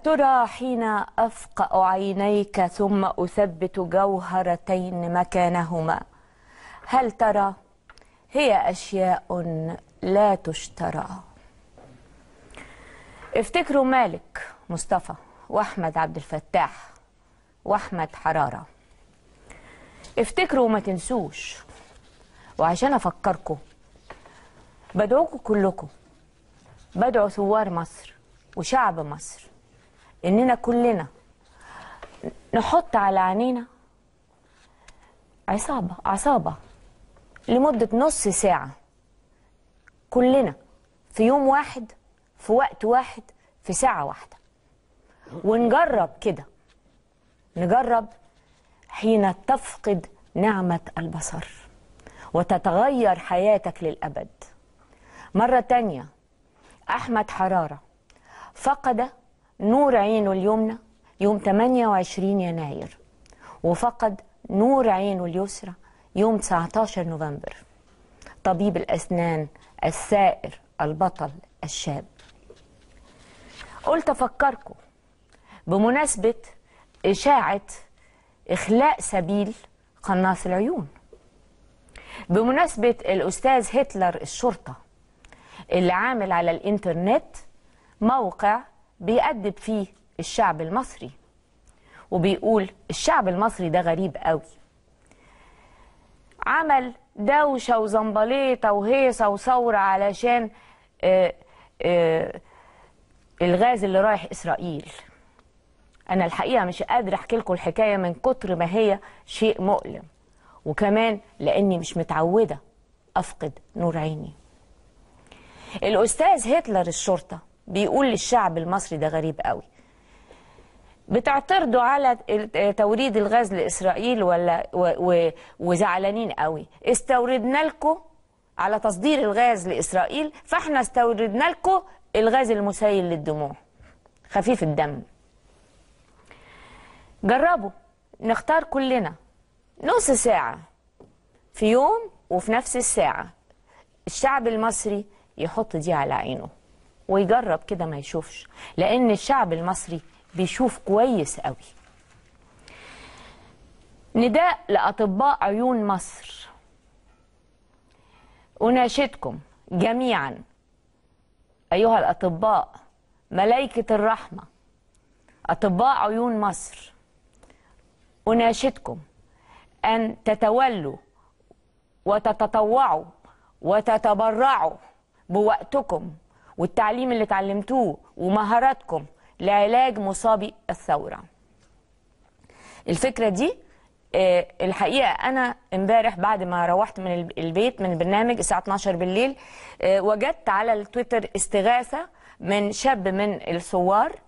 أترى حين أفقأ عينيك ثم أثبت جوهرتين مكانهما، هل ترى هي أشياء لا تشترى. افتكروا مالك مصطفى وأحمد عبد الفتاح وأحمد حرارة. افتكروا وما تنسوش. وعشان أفكركم بدعوكم كلكم، بدعو ثوار مصر وشعب مصر إننا كلنا نحط على عينينا عصابة لمدة نص ساعة، كلنا في يوم واحد في وقت واحد في ساعة واحدة، ونجرب كده، نجرب حين تفقد نعمة البصر وتتغير حياتك للأبد. مرة تانية أحمد حرارة فقد نور عينه اليمنى يوم 28 يناير، وفقد نور عينه اليسرى يوم 19 نوفمبر. طبيب الأسنان الثائر البطل الشاب. قلت أفكركم بمناسبة إشاعة إخلاء سبيل قناص العيون، بمناسبة الأستاذ هتلر الشرطة اللي عامل على الإنترنت موقع بيأدب فيه الشعب المصري، وبيقول الشعب المصري ده غريب قوي، عمل دوشة وزنبليطة وهيصة وثورة علشان الغاز اللي رايح إسرائيل. أنا الحقيقة مش قادرة أحكي لكم الحكاية من كتر ما هي شيء مؤلم، وكمان لأني مش متعودة أفقد نور عيني. الأستاذ هتلر الشرطة بيقول للشعب المصري ده غريب قوي، بتعترضوا على توريد الغاز لإسرائيل وزعلانين قوي. استوردنا لكم على تصدير الغاز لإسرائيل، فاحنا استوردنا لكم الغاز المسيل للدموع خفيف الدم. جربوا نختار كلنا نص ساعة في يوم وفي نفس الساعة الشعب المصري يحط دي على عينه ويجرب كده ما يشوفش، لأن الشعب المصري بيشوف كويس قوي. نداء لأطباء عيون مصر، أناشدكم جميعا أيها الأطباء ملائكة الرحمة، أطباء عيون مصر، أناشدكم أن تتولوا وتتطوعوا وتتبرعوا بوقتكم والتعليم اللي اتعلمتوه ومهاراتكم لعلاج مصابي الثورة. الفكرة دي الحقيقة أنا امبارح بعد ما روحت من البيت من البرنامج الساعة 12 بالليل وجدت على التويتر استغاثة من شاب من الثوار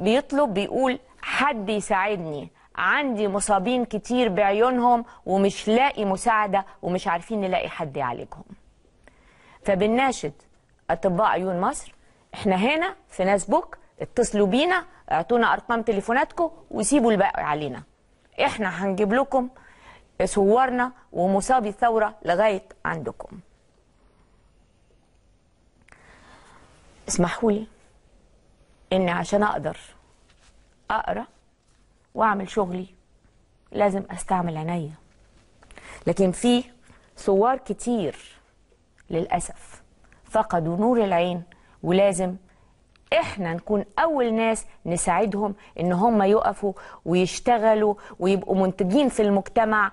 بيطلب، بيقول حد يساعدني، عندي مصابين كتير بعيونهم ومش لاقي مساعدة ومش عارفين نلاقي حد يعالجهم. فبنناشد أطباء عيون مصر، احنا هنا في ناس بوك، اتصلوا بينا، اعطونا أرقام تليفوناتكم وسيبوا الباقي علينا، احنا هنجيب لكم صورنا ومصابي الثورة لغاية عندكم. اسمحوا لي إني عشان أقدر أقرأ وأعمل شغلي لازم أستعمل عينيا، لكن في ثوار كتير للأسف فقدوا نور العين، ولازم إحنا نكون أول ناس نساعدهم إن هم يقفوا ويشتغلوا ويبقوا منتجين في المجتمع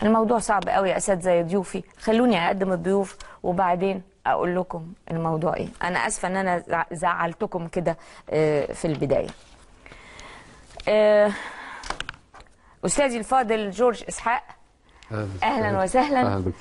الموضوع صعب قوي يا أساتذة يا ضيوفي، خلوني أقدم الضيوف وبعدين أقول لكم الموضوع إيه. أنا أسفة إن أنا زعلتكم كده في البداية. أستاذي الفاضل جورج إسحاق، أهلا وسهلا.